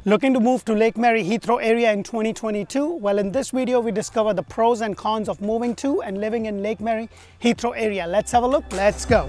Looking to move to Lake Mary-Heathrow area in 2022? Well, in this video, we discover the pros and cons of moving to and living in Lake Mary-Heathrow area. Let's have a look. Let's go.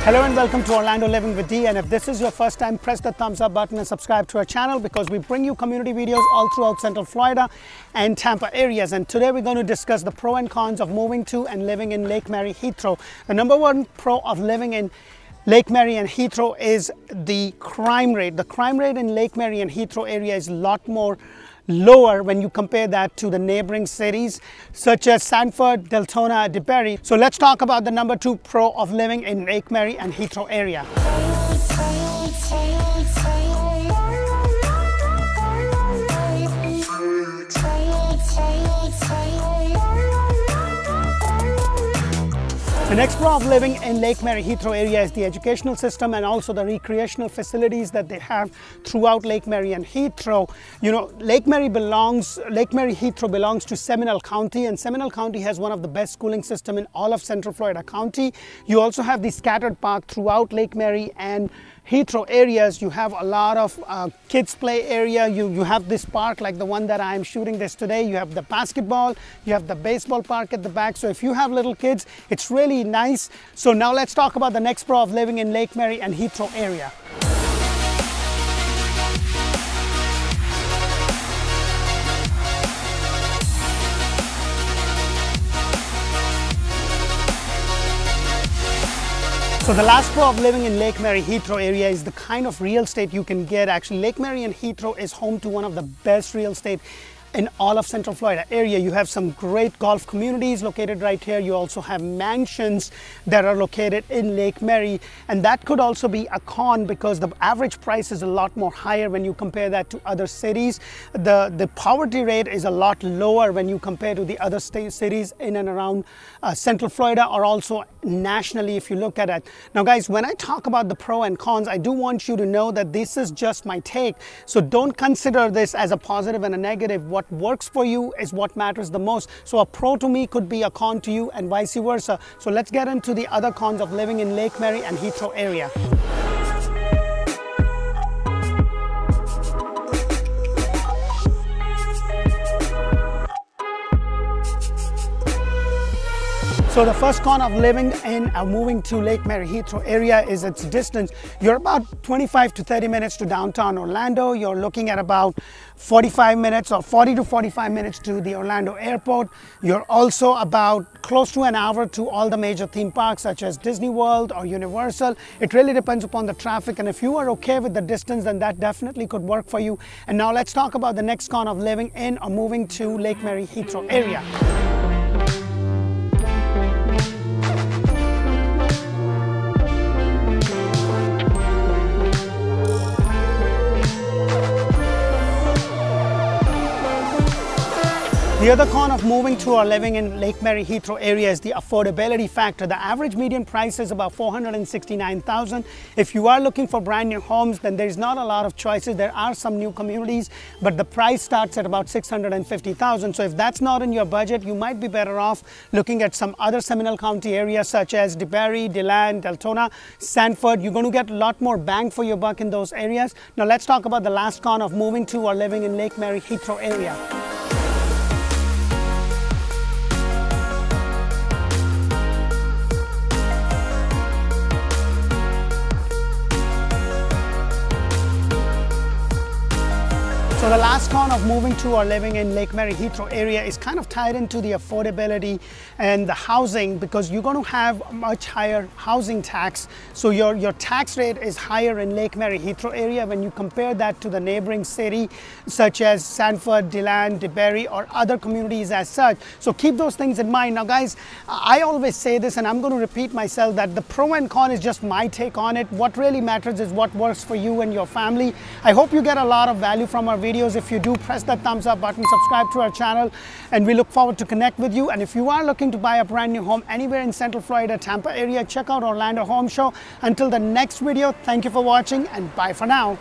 Hello and welcome to Orlando Living with Dee, and if this is your first time, press the thumbs up button and subscribe to our channel because we bring you community videos all throughout Central Florida and Tampa areas. And today we're going to discuss the pros and cons of moving to and living in Lake Mary-Heathrow. The number one pro of living in Lake Mary and Heathrow is the crime rate. The crime rate in Lake Mary and Heathrow area is a lot more lower when you compare that to the neighboring cities such as Sanford, Deltona, DeBary. So let's talk about the number two pro of living in Lake Mary and Heathrow area. The next pro of living in Lake Mary-Heathrow area is the educational system and also the recreational facilities that they have throughout Lake Mary and Heathrow. You know, Lake Mary-Heathrow belongs to Seminole County, and Seminole County has one of the best schooling system in all of Central Florida County. You also have the scattered park throughout Lake Mary and Heathrow areas. You have a lot of kids play area. You have this park like the one that I'm shooting this today. You have the basketball, you have the baseball park at the back. So if you have little kids, it's really nice. So now let's talk about the next pro of living in Lake Mary and Heathrow area. So the last pro of living in Lake Mary-Heathrow area is the kind of real estate you can get. Actually, Lake Mary and Heathrow is home to one of the best real estate in all of Central Florida area. You have some great golf communities located right here. You also have mansions that are located in Lake Mary, and that could also be a con because the average price is a lot more higher when you compare that to other cities. The poverty rate is a lot lower when you compare to the other cities in and around Central Florida, or also nationally if you look at it. Now guys, when I talk about the pro and cons, I do want you to know that this is just my take. So don't consider this as a positive and a negative. What works for you is what matters the most. So a pro to me could be a con to you and vice versa. So let's get into the other cons of living in Lake Mary and Heathrow area. So the first con of living in moving to Lake Mary-Heathrow area is its distance. You're about 25 to 30 minutes to downtown Orlando. You're looking at about 45 minutes or 40 to 45 minutes to the Orlando airport. You're also about close to an hour to all the major theme parks such as Disney World or Universal. It really depends upon the traffic, and if you are okay with the distance, then that definitely could work for you. And now let's talk about the next con of living in or moving to Lake Mary-Heathrow area. The other con of moving to or living in Lake Mary-Heathrow area is the affordability factor. The average median price is about $469,000. If you are looking for brand new homes, then there's not a lot of choices. There are some new communities, but the price starts at about $650,000. So if that's not in your budget, you might be better off looking at some other Seminole County areas such as DeBary, DeLand, Deltona, Sanford. You're going to get a lot more bang for your buck in those areas. Now let's talk about the last con of moving to or living in Lake Mary-Heathrow area. So the last con of moving to or living in Lake Mary-Heathrow area is kind of tied into the affordability and the housing, because you're going to have a much higher housing tax. So your tax rate is higher in Lake Mary-Heathrow area when you compare that to the neighboring city such as Sanford, DeLand, DeBary, or other communities as such. So keep those things in mind. Now guys, I always say this, and I'm going to repeat myself, that the pro and con is just my take on it. What really matters is what works for you and your family. I hope you get a lot of value from our videos. If If you do, press that thumbs up button, subscribe to our channel, and we look forward to connect with you. And if you are looking to buy a brand new home anywhere in Central Florida, Tampa area, check out Orlando Home Show. Until the next video, thank you for watching and bye for now.